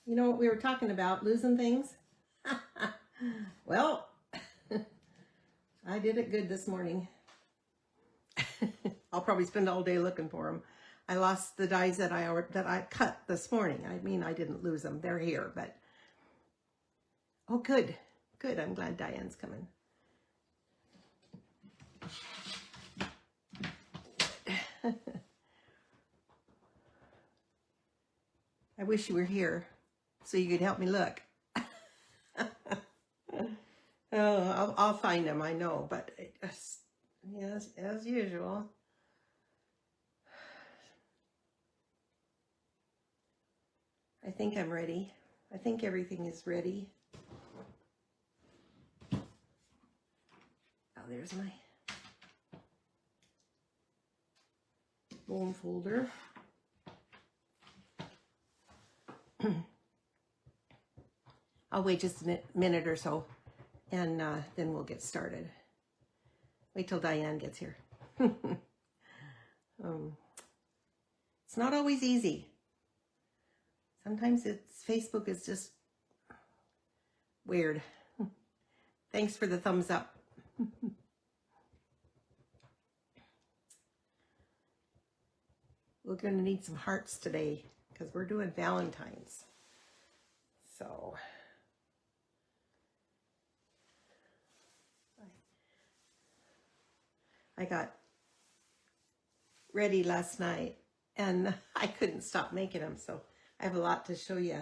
You know what we were talking about, losing things? Well, I did it good this morning. I'll probably spend all day looking for them. I lost the dies that I cut this morning. I mean, I didn't lose them. They're here, but... Oh, good. Good. I'm glad Diane's coming. I wish you were here so you could help me look. Oh, I'll find them, I know, but yes, as usual. I think I'm ready. I think everything is ready. Oh, there's my bone folder. I'll wait just a minute or so, and then we'll get started. Wait till Diane gets here. It's not always easy. Sometimes Facebook is just weird. Thanks for the thumbs up. We're going to need some hearts today because we're doing Valentine's. So... I got ready last night and I couldn't stop making them, so I have a lot to show you.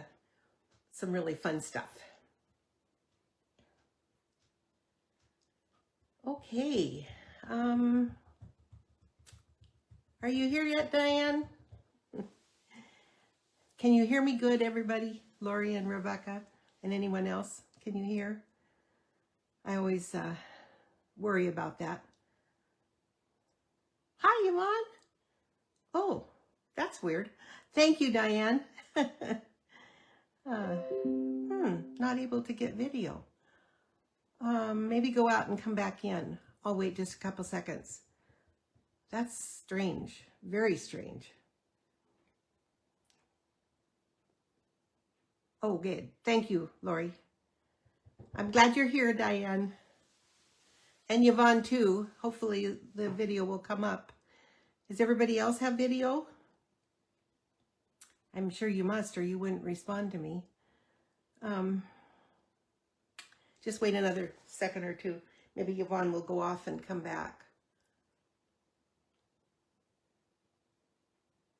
Some really fun stuff. Okay. Are you here yet, Diane? Can you hear me good, everybody? Lori and Rebecca and anyone else? Can you hear? I always worry about that. Hi, Yvonne. Oh, that's weird. Thank you, Diane. Not able to get video. Maybe go out and come back in. I'll wait just a couple seconds. That's strange. Very strange. Oh, good. Thank you, Lori. I'm glad you're here, Diane. And Yvonne, too. Hopefully the video will come up. Does everybody else have video? I'm sure you must, or you wouldn't respond to me. Just wait another second or two. Maybe Yvonne will go off and come back.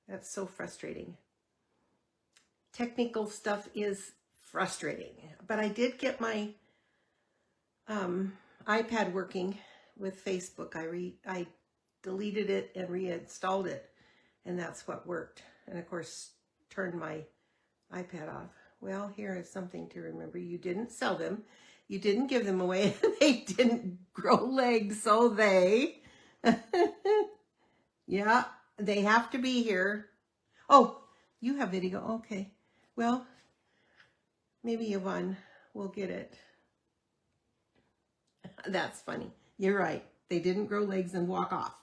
That's so frustrating. Technical stuff is frustrating. But I did get my iPad working with Facebook. I deleted it and reinstalled it, and that's what worked. And of course, turned my iPad off. Well, here is something to remember. You didn't sell them. You didn't give them away. They didn't grow legs, so they... Yeah, they have to be here. Oh, you have video. Okay. Well, maybe Yvonne will get it. That's funny. You're right. They didn't grow legs and walk off.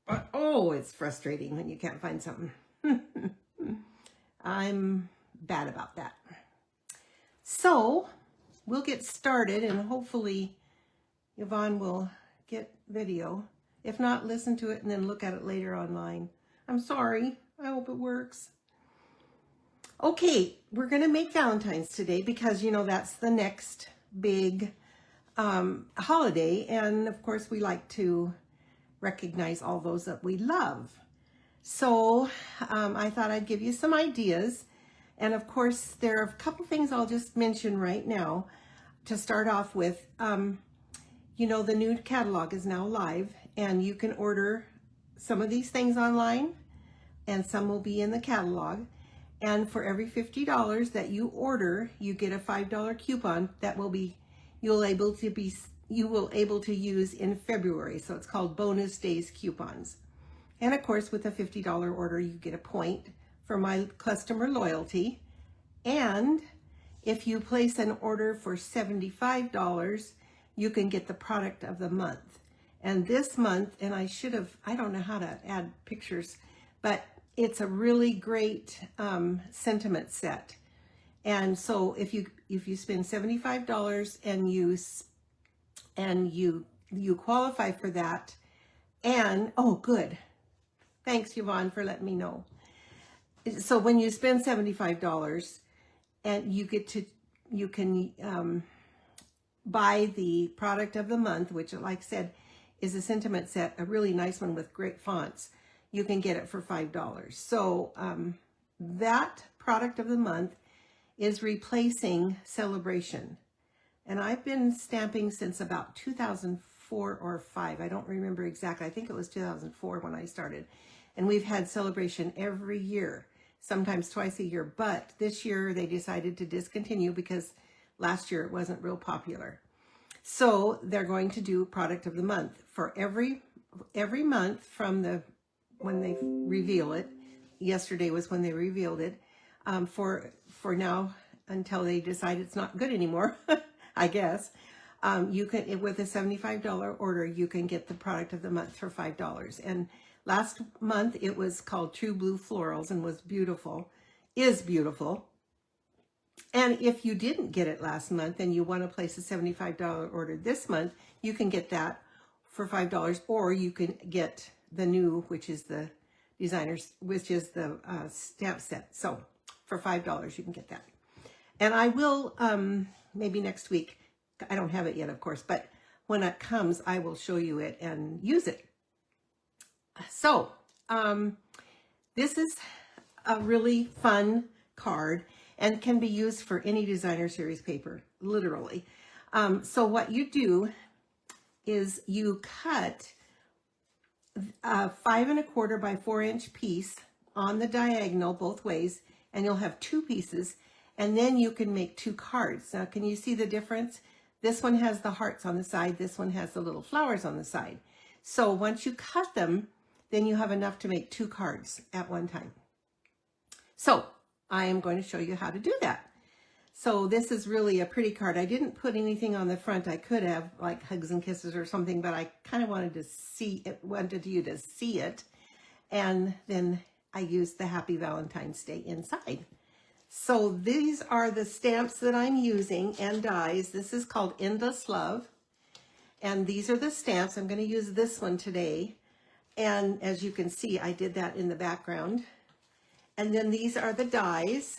But, oh, it's frustrating when you can't find something. I'm bad about that. So, we'll get started, and hopefully Yvonne will get video. If not, listen to it and then look at it later online. I'm sorry. I hope it works. Okay, we're going to make Valentine's today because, you know, that's the next big holiday. And, of course, we like to recognize all those that we love. So I thought I'd give you some ideas. And, of course, there are a couple things I'll just mention right now to start off with. You know, the new catalog is now live, and you can order some of these things online, and some will be in the catalog. And for every $50 that you order, you get a $5 coupon that will be you will able to use in February. So it's called Bonus Days coupons. And of course, with a $50 order, you get a point for my customer loyalty. And if you place an order for $75, you can get the product of the month. And this month, and I don't know how to add pictures, but it's a really great sentiment set And so if you spend $75 and you qualify for that, and oh good, thanks Yvonne for letting me know. So when you spend $75 and you can buy the product of the month, which like I said is a sentiment set, a really nice one with great fonts, you can get it for $5. So that product of the month is replacing Celebration. And I've been stamping since about 2004 or 5. I don't remember exactly. I think it was 2004 when I started. And we've had Celebration every year, sometimes twice a year. But this year they decided to discontinue because last year it wasn't real popular. So they're going to do product of the month for every month from when they reveal it. Yesterday was when they revealed it. For now until they decide it's not good anymore, I guess. You can, with a $75 order, you can get the product of the month for $5. And last month it was called True Blue Florals and was beautiful, is beautiful. And if you didn't get it last month and you want to place a $75 order this month, you can get that for $5, or you can get the new, which is the designers, which is the stamp set. So for $5 you can get that. And I will maybe next week, I don't have it yet of course, but when it comes I will show you it and use it. So this is a really fun card and can be used for any designer series paper, literally. So what you do is you cut a 5 1/4 by 4 inch piece on the diagonal both ways, and you'll have 2 pieces, and then you can make 2 cards. Now, can you see the difference? This one has the hearts on the side, this one has the little flowers on the side. So once you cut them, then you have enough to make 2 cards at one time. So I am going to show you how to do that. So this is really a pretty card. I didn't put anything on the front. I could have, like hugs and kisses or something, but I kind of wanted you to see it. And then I used the Happy Valentine's Day inside. So these are the stamps that I'm using and dies. This is called Endless Love. And these are the stamps. I'm going to use this one today. And as you can see, I did that in the background. And then these are the dies.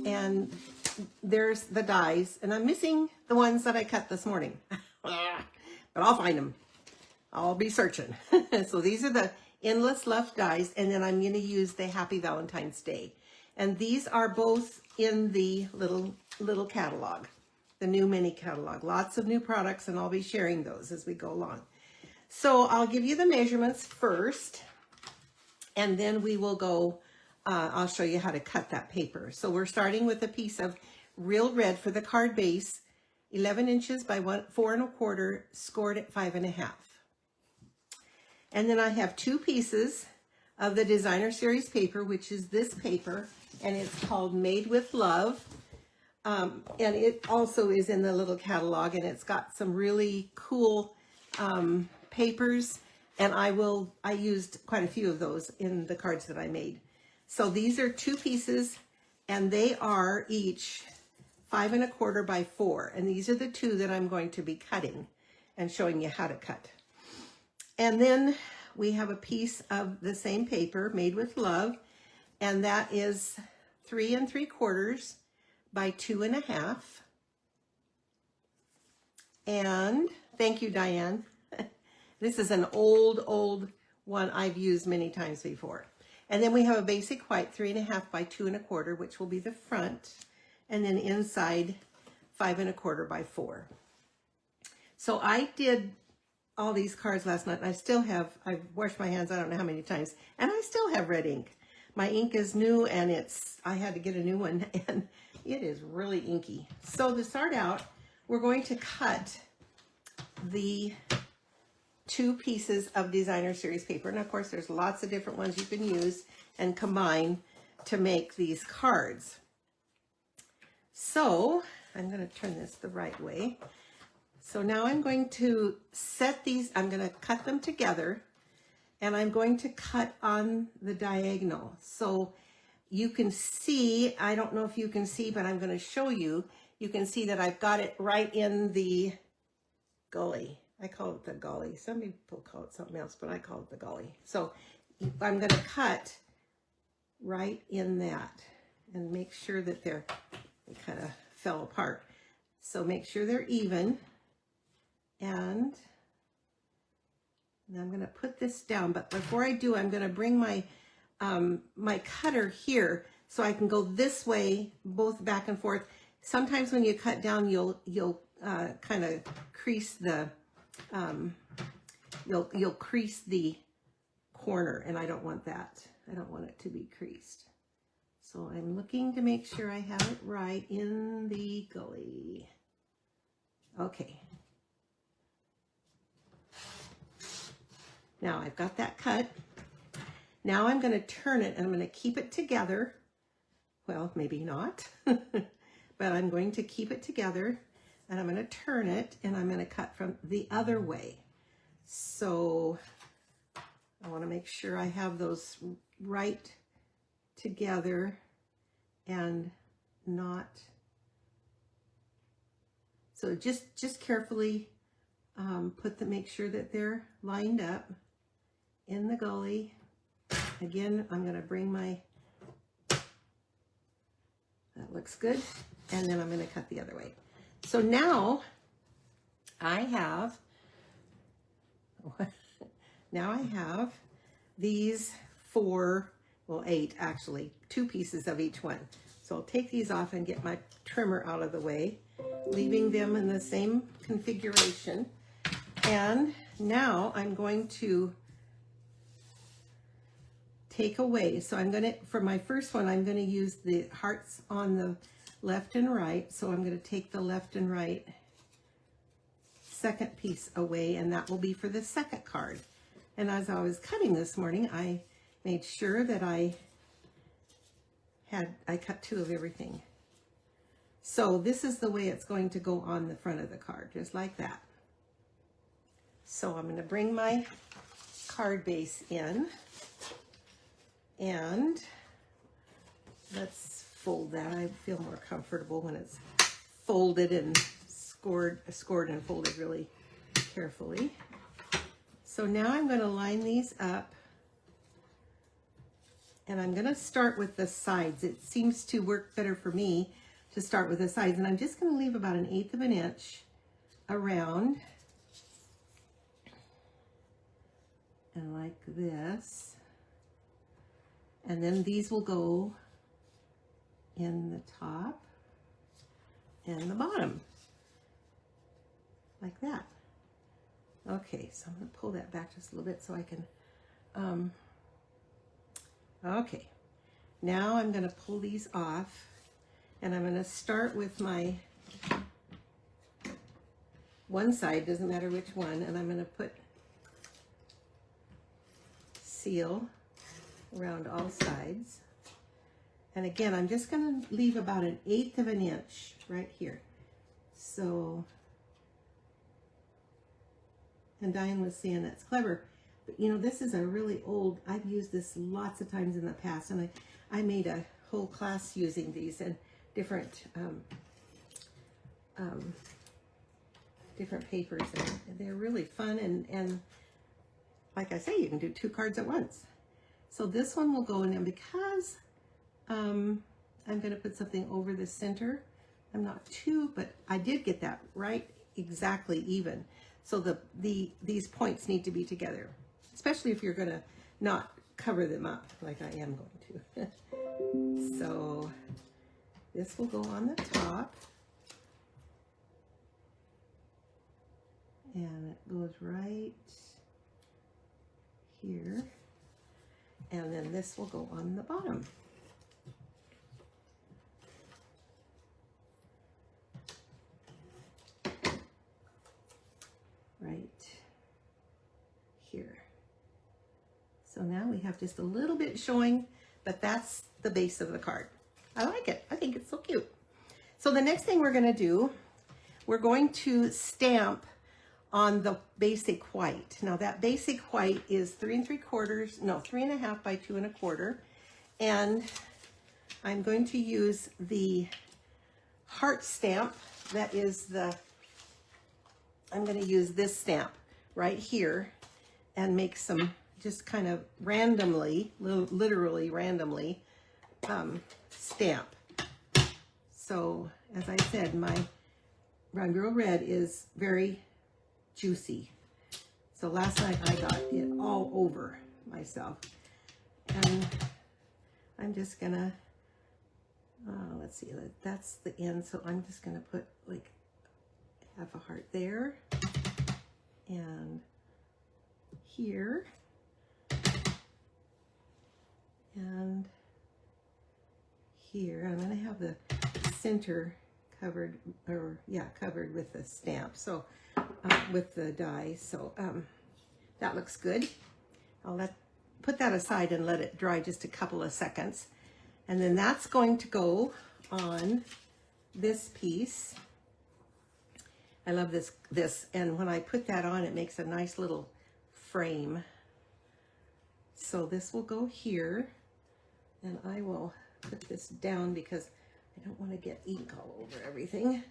And there's the dies. And I'm missing the ones that I cut this morning. But I'll find them. I'll be searching. So these are the Endless Love dies. And then I'm going to use the Happy Valentine's Day. And these are both in the little catalog, the new mini catalog. Lots of new products, and I'll be sharing those as we go along. So I'll give you the measurements first, and then we will go, I'll show you how to cut that paper. So we're starting with a piece of real red for the card base, 11 inches by 4 1/4, scored at 5 1/2. And then I have 2 pieces of the designer series paper, which is this paper, and it's called Made with Love. And it also is in the little catalog, and it's got some really cool papers, and I used quite a few of those in the cards that I made. So these are 2 pieces, and they are each 5 1/4 by 4, and these are the 2 that I'm going to be cutting and showing you how to cut. And then we have a piece of the same paper, Made with Love, and that is 3 3/4 by 2 1/2. And thank you, Diane. This is an old one I've used many times before. And then we have a basic white 3 1/2 by 2 1/4, which will be the front, and then inside 5 1/4 by 4. So I did all these cards last night, and I still have, I've washed my hands I don't know how many times, and I still have red ink. My ink is new, and I had to get a new one, and it is really inky. So to start out, we're going to cut the 2 pieces of designer series paper. And of course, there's lots of different ones you can use and combine to make these cards. So I'm going to turn this the right way. So now I'm going to set these, I'm going to cut them together, and I'm going to cut on the diagonal. So you can see, I don't know if you can see, but I'm going to show you. You can see that I've got it right in the gully. I call it the gully. Some people call it something else, but I call it the gully. So I'm going to cut right in that and make sure that they kind of fell apart. So make sure they're even. And I'm going to put this down. But before I do, I'm going to bring my my cutter here so I can go this way, both back and forth. Sometimes when you cut down, you'll kind of crease the you'll crease the corner, and I don't want that. I don't want it to be creased. So I'm looking to make sure I have it right in the gully. Okay. Now I've got that cut. Now I'm going to turn it and I'm going to keep it together. Well, maybe not, but I'm going to keep it together and I'm going to turn it and I'm going to cut from the other way. So I want to make sure I have those right together and not. So just carefully make sure that they're lined up in the gully. Again, I'm going to bring my, that looks good, and then I'm going to cut the other way. So now I have, these 4, well 8 actually, 2 pieces of each one. So I'll take these off and get my trimmer out of the way, leaving them in the same configuration. And now I'm going to take away. So I'm going to, for my first one, I'm going to use the hearts on the left and right. So I'm going to take the left and right second piece away, and that will be for the second card. And as I was cutting this morning, I made sure that I cut 2 of everything. So this is the way it's going to go on the front of the card, just like that. So I'm going to bring my card base in and let's fold that. I feel more comfortable when it's folded and scored and folded really carefully. So now I'm going to line these up and I'm going to start with the sides. It seems to work better for me to start with the sides, and I'm just going to leave about 1/8 of an inch around and like this. And then these will go in the top and the bottom, like that. Okay, so I'm going to pull that back just a little bit so I can, okay. Now I'm going to pull these off, and I'm going to start with my one side, doesn't matter which one, and I'm going to put seal around all sides. And again, I'm just going to leave about 1/8 of an inch right here. So, and Diane was saying that's clever, but you know, this is a really old, I've used this lots of times in the past, and I made a whole class using these and different different papers, and they're really fun, and like I say, you can do 2 cards at once. So this one will go in, and because I'm going to put something over the center, I'm not too, but I did get that right exactly even. So these points need to be together, especially if you're going to not cover them up like I am going to. So this will go on the top, and it goes right here, and then this will go on the bottom. Right here. So now we have just a little bit showing, but that's the base of the card. I like it. I think it's so cute. So the next thing we're going to do, we're going to stamp on the basic white. Now that basic white is 3 3/4, no, 3 1/2 by 2 1/4. And I'm going to use the heart stamp. That is I'm going to use this stamp right here and make some just kind of randomly, literally randomly, stamp. So as I said, my Girl Red is very juicy. So last night I got it all over myself. And I'm just gonna, let's see, that's the end. So I'm just gonna put like half a heart there and here and here. I'm gonna have the center covered, or yeah, covered with the stamp. So with the die. So that looks good. I'll put that aside and let it dry just a couple of seconds. And then that's going to go on this piece. I love this. And when I put that on, it makes a nice little frame. So this will go here. And I will put this down because I don't want to get ink all over everything,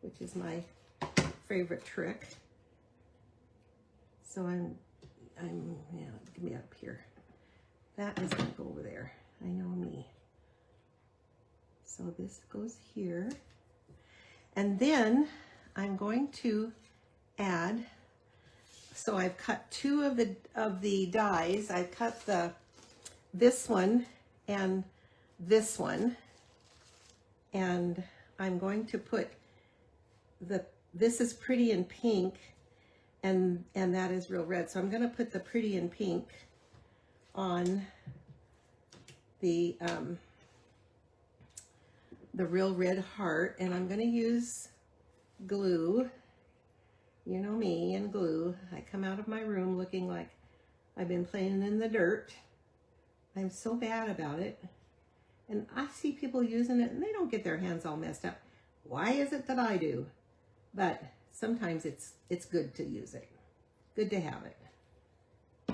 which is my favorite trick. So yeah, give me up here. That is going to go over there. I know me. So this goes here. And then I'm going to add, so I've cut two of the dies. I've cut this one and this one. And I'm going to put this is Pretty in Pink, and that is Real Red. So I'm going to put the Pretty in Pink on the Real Red heart, and I'm going to use glue. You know me and glue. I come out of my room looking like I've been playing in the dirt. I'm so bad about it. And I see people using it and they don't get their hands all messed up. Why is it that I do? But sometimes it's good to use it. Good to have it.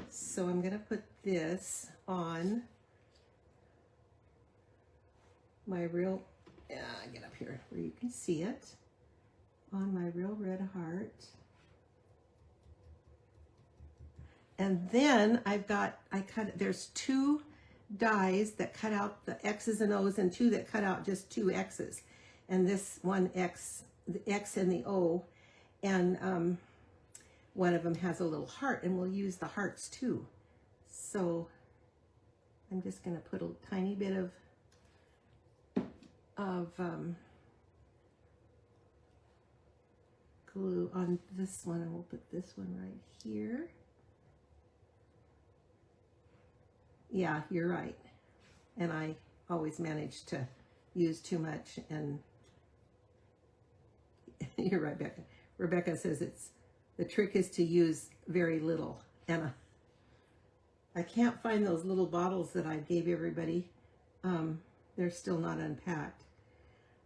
So I'm going to put this on my real, get up here where you can see it, on my Real Red heart. And then there's two dies that cut out the X's and O's and two that cut out just two X's. And this one X, the X and the O, and one of them has a little heart, and we'll use the hearts too. So I'm just going to put a tiny bit of glue on this one, and we'll put this one right here. Yeah, you're right. And I always manage to use too much, and you're right, Becca. Rebecca says the trick is to use very little. And I can't find those little bottles that I gave everybody. They're still not unpacked.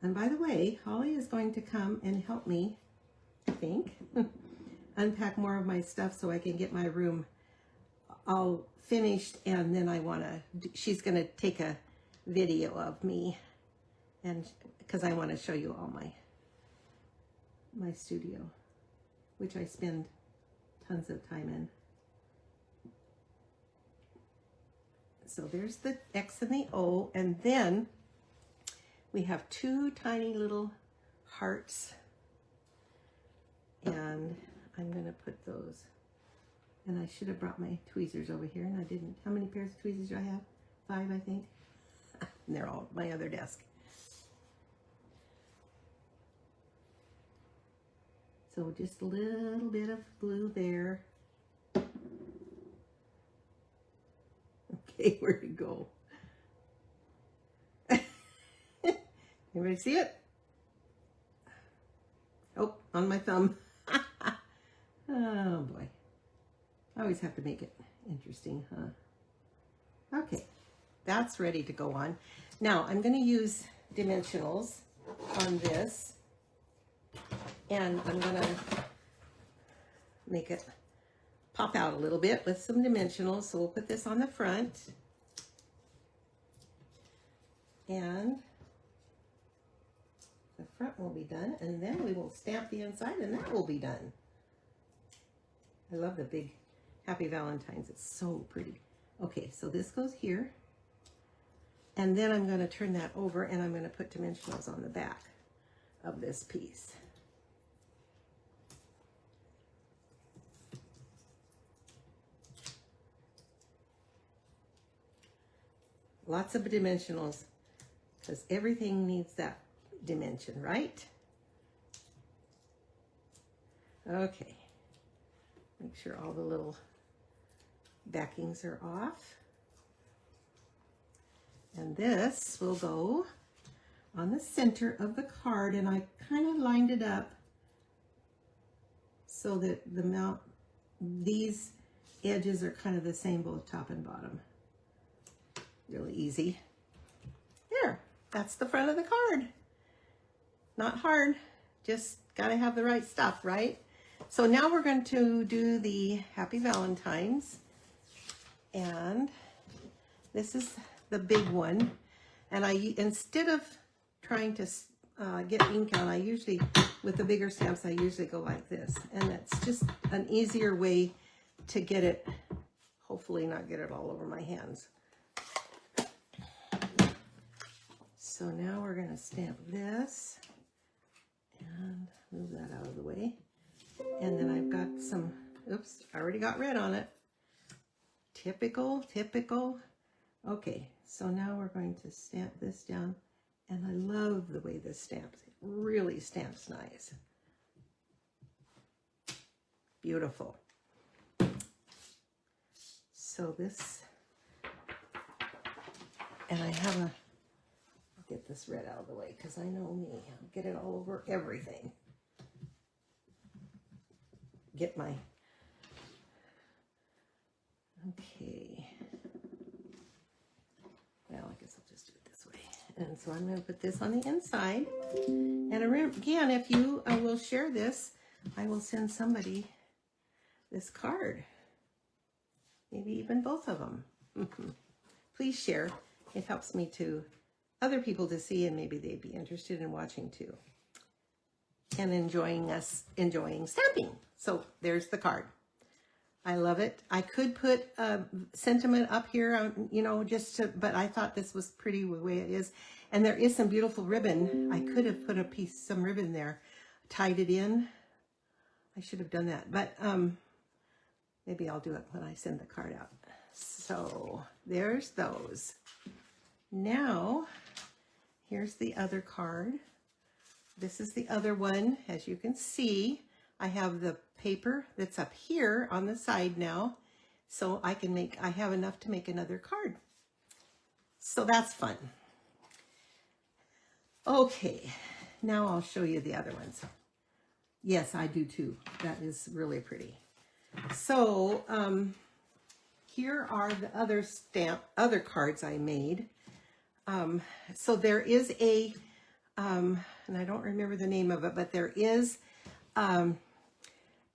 And by the way, Holly is going to come and help me, I think, unpack more of my stuff so I can get my room all finished. And then she's going to take a video of me, and because I want to show you all my studio, which I spend tons of time in. So there's the X and the O, and then we have two tiny little hearts, and I'm going to put those, and I should have brought my tweezers over here, and I didn't. How many pairs of tweezers do I have? 5, I think. And they're all at my other desk. So just a little bit of glue there. Okay, where'd it go? Anybody see it? Oh, on my thumb. Oh boy. I always have to make it interesting, huh? Okay, that's ready to go on. Now I'm going to use dimensionals on this, and I'm going to make it pop out a little bit with some dimensionals. So we'll put this on the front. And the front will be done, and then we will stamp the inside, and that will be done. I love the big Happy Valentines. It's so pretty. Okay, so this goes here. And then I'm going to turn that over, and I'm going to put dimensionals on the back of this piece. Lots of dimensionals, because everything needs that dimension, right? Okay. Make sure all the little backings are off. And this will go on the center of the card, and I kind of lined it up so that these edges are kind of the same, both top and bottom. Really easy. There, that's the front of the card. Not hard, just gotta have the right stuff, right? So now we're going to do the Happy Valentines, and this is the big one. And instead of trying to get ink on, I usually, with the bigger stamps, I usually go like this, and it's just an easier way to get it, hopefully not get it all over my hands. So now we're going to stamp this and move that out of the way. And then I've got some, oops, I already got red on it. Typical. Okay, so now we're going to stamp this down. And I love the way this stamps. It really stamps nice. Beautiful. So this, and I have a, get this red out of the way because I know me. I'll get it all over everything. Get my, okay. Well, I guess I'll just do it this way. And so I'm going to put this on the inside. And again, if you will share this, I will send somebody this card. Maybe even both of them. Please share. It helps me to other people to see, and maybe they'd be interested in watching too. And enjoying stamping. So there's the card. I love it. I could put a sentiment up here, you know, just to, but I thought this was pretty the way it is. And there is some beautiful ribbon. I could have put some ribbon there, tied it in. I should have done that, but maybe I'll do it when I send the card out. So there's those. Now, here's the other card. This is the other one. As you can see, I have the paper that's up here on the side now. So I have enough to make another card. So that's fun. Okay, now I'll show you the other ones. Yes, I do too. That is really pretty. So here are the other cards I made. So there is a, and I don't remember the name of it, but there is an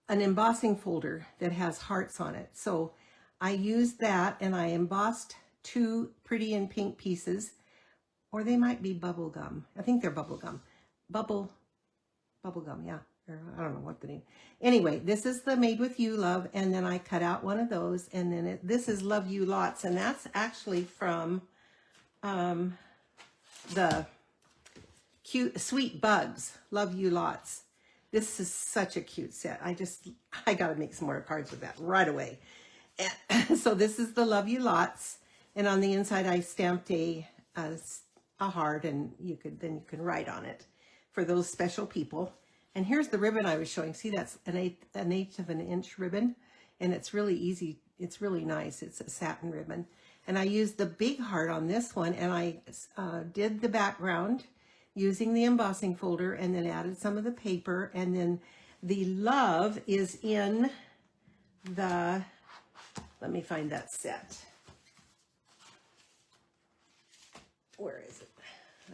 embossing folder that has hearts on it. So I used that, and I embossed 2 pretty and pink pieces, or they might be bubble gum. I think they're bubble gum. Bubble gum, yeah. Or I don't know what the name. Anyway, this is the Made With You Love, and then I cut out one of those, and then this is Love You Lots, and that's actually from the cute Sweet Bugs, Love You Lots. This is such a cute set. I gotta make some more cards with that right away. And so this is the Love You Lots, and on the inside I stamped a heart, and you can write on it for those special people. And here's the ribbon I was showing. See, that's an eighth of an inch ribbon, and it's really easy. It's really nice. It's a satin ribbon. And I used the big heart on this one, and I did the background using the embossing folder, and then added some of the paper, and then the love is in the, let me find that set. Where is it?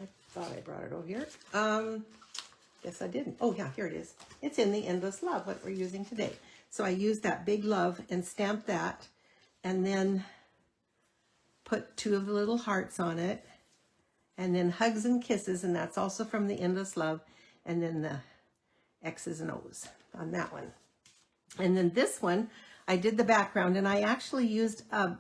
I thought I brought it over here. Guess I didn't. Oh yeah, here it is. It's in the Endless Love, what we're using today. So I used that big love and stamped that, and then put 2 of the little hearts on it, And then hugs and kisses, and that's also from the Endless Love. And then the X's and O's on that one. And then this one, I did the background, and I actually used a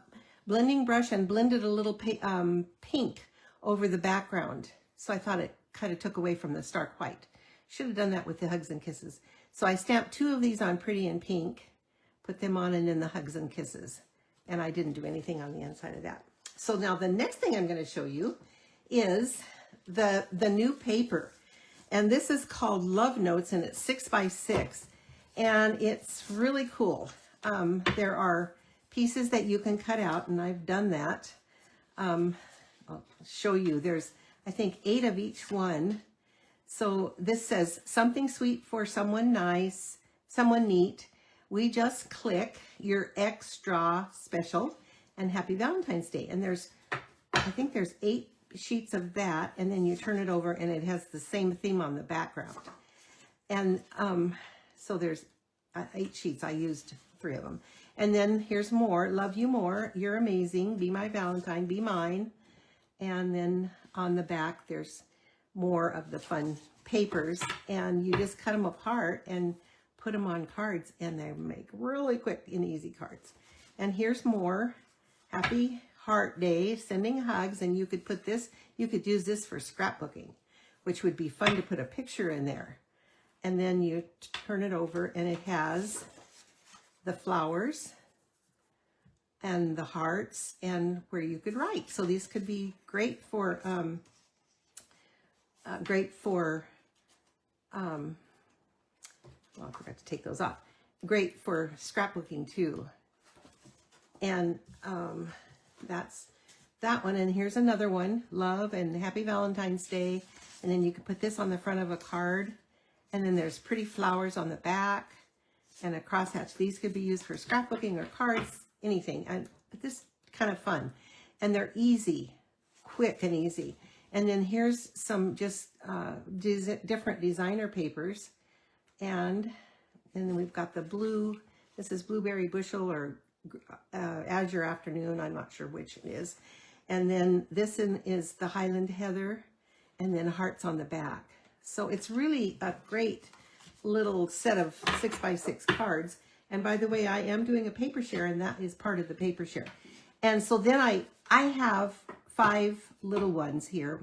blending brush and blended a little pink over the background. So I thought it kind of took away from the stark white. Should have done that with the hugs and kisses. So I stamped 2 of these on Pretty in Pink, put them on, and then the hugs and kisses. And I didn't do anything on the inside of that. So now the next thing I'm going to show you is the new paper. And this is called Love Notes, and it's 6x6. And it's really cool. There are pieces that you can cut out, and I've done that. I'll show you. There's, I think, 8 of each one. So this says, something sweet for someone nice, someone neat. We just click, your extra special, and happy Valentine's Day. And there's, I think there's 8 sheets of that, and then you turn it over and it has the same theme on the background. And so there's 8 sheets. I used 3 of them. And then here's more. Love you more. You're amazing. Be my Valentine. Be mine. And then on the back, there's more of the fun papers. And you just cut them apart and put them on cards. And they make really quick and easy cards. And here's more. Happy Heart Day. Sending hugs. And you could put this, you could use this for scrapbooking, which would be fun to put a picture in there. And then you turn it over and it has the flowers and the hearts and where you could write. So these could be great for, oh, I forgot to take those off. Great for scrapbooking too. And that's that one. And here's another one, Love and Happy Valentine's Day. And then you could put this on the front of a card. And then there's pretty flowers on the back and a crosshatch. These could be used for scrapbooking or cards, anything. And this kind of fun. And they're easy, quick and easy. And then here's some just different designer papers. And then we've got the blue, this is Blueberry Bushel or Azure Afternoon. I'm not sure which it is. And then this is the Highland Heather, and then hearts on the back. So it's really a great little set of 6x6 cards. And by the way, I am doing a paper share, and that is part of the paper share. And so then I have 5 little ones here.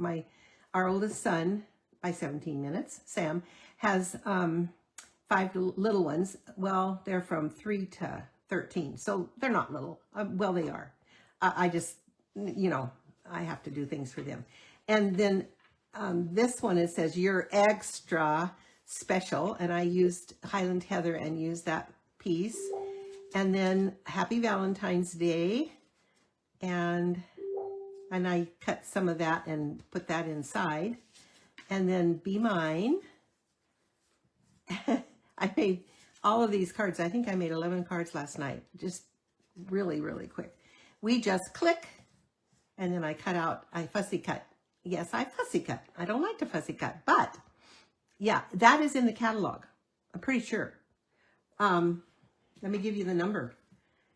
Our oldest son, by 17 minutes, Sam, has 5 little ones. Well, they're from 3 to 13, so they're not little. Well, they are. I just, you know, I have to do things for them. And then this one, it says, you're extra special. And I used Highland Heather and used that piece. And then Happy Valentine's Day. And I cut some of that and put that inside. And then Be Mine. I made all of these cards. I think I made 11 cards last night. Just really, really quick. We just click. And then I cut out, I fussy cut. Yes, I fussy cut. I don't like to fussy cut, but yeah, that is in the catalog. I'm pretty sure. Let me give you the number.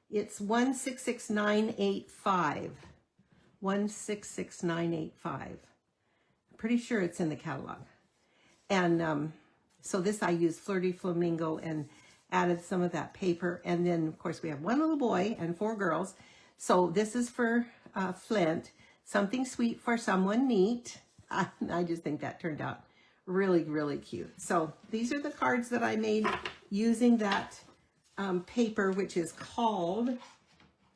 It's 166985. 166985. I'm pretty sure it's in the catalog. And so this, I used Flirty Flamingo and added some of that paper. And then, of course, we have 1 little boy and 4 girls. So this is for Flint. Something sweet for someone neat. I just think that turned out really, really cute. So these are the cards that I made using that paper, which is called, let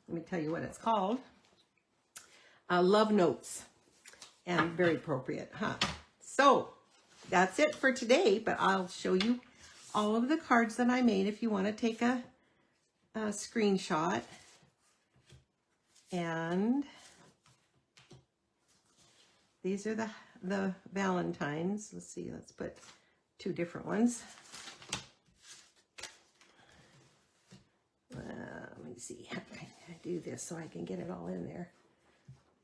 me tell you what it's called, Love Notes. And very appropriate, huh? So that's it for today, but I'll show you all of the cards that I made if you want to take a screenshot. And these are the Valentines. Let's see, let's put 2 different ones. Let me see, how can I do this so I can get it all in there?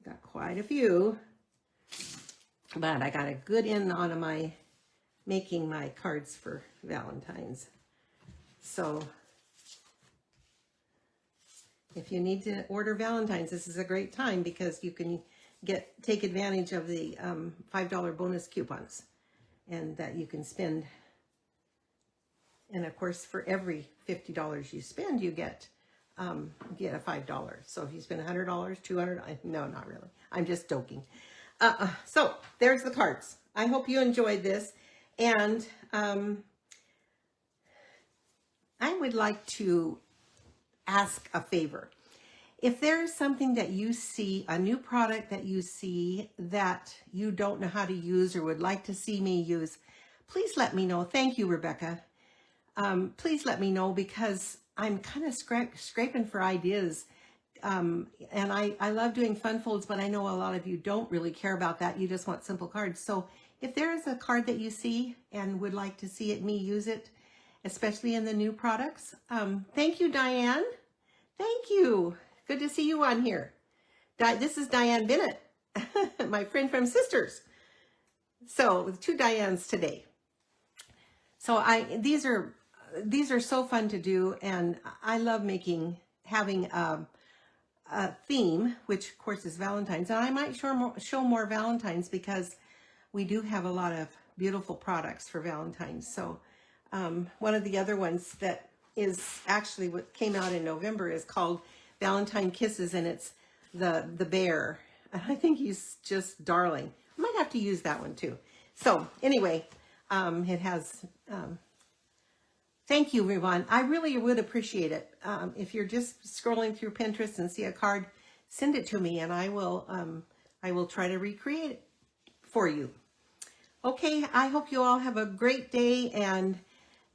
Got quite a few, but I got a good in on my making my cards for Valentine's. So if you need to order Valentine's, this is a great time because you can take advantage of the $5 bonus coupons, and that you can spend. And of course, for every $50 you spend, you get a $5. So if you spend $100, $200, no, not really. I'm just joking. So there's the cards. I hope you enjoyed this, and I would like to ask a favor. If there's something that you see, a new product that you see that you don't know how to use or would like to see me use, please let me know. Thank you, Rebecca. Please let me know, because I'm kind of scraping for ideas. And I love doing fun folds, but I know a lot of you don't really care about that. You just want simple cards. So if there is a card that you see and would like to see me use it, especially in the new products, thank you, Diane. Thank you. Good to see you on here. This is Diane Bennett, my friend from Sisters. So with 2 Dianes today. So these are so fun to do, and I love having a theme, which of course is Valentine's. And I might show more Valentine's, because we do have a lot of beautiful products for Valentine's. So one of the other ones that is actually what came out in November is called Valentine Kisses, and it's the bear. I think he's just darling. I might have to use that one too. So anyway, it has, thank you, everyone. I really would appreciate it. If you're just scrolling through Pinterest and see a card, send it to me, and I will try to recreate it for you. Okay, I hope you all have a great day, and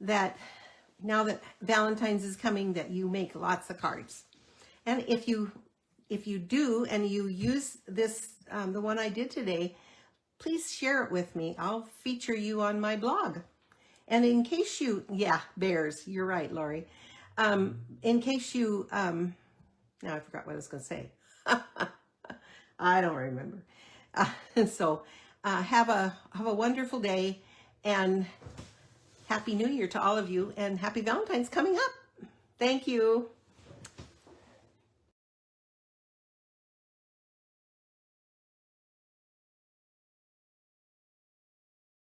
that now that Valentine's is coming, that you make lots of cards. And if you do, and you use this, the one I did today, please share it with me. I'll feature you on my blog. And in case bears, you're right, Lori. In case you, now I forgot what I was going to say. I don't remember. So have a wonderful day, and Happy New Year to all of you, and Happy Valentine's coming up. Thank you.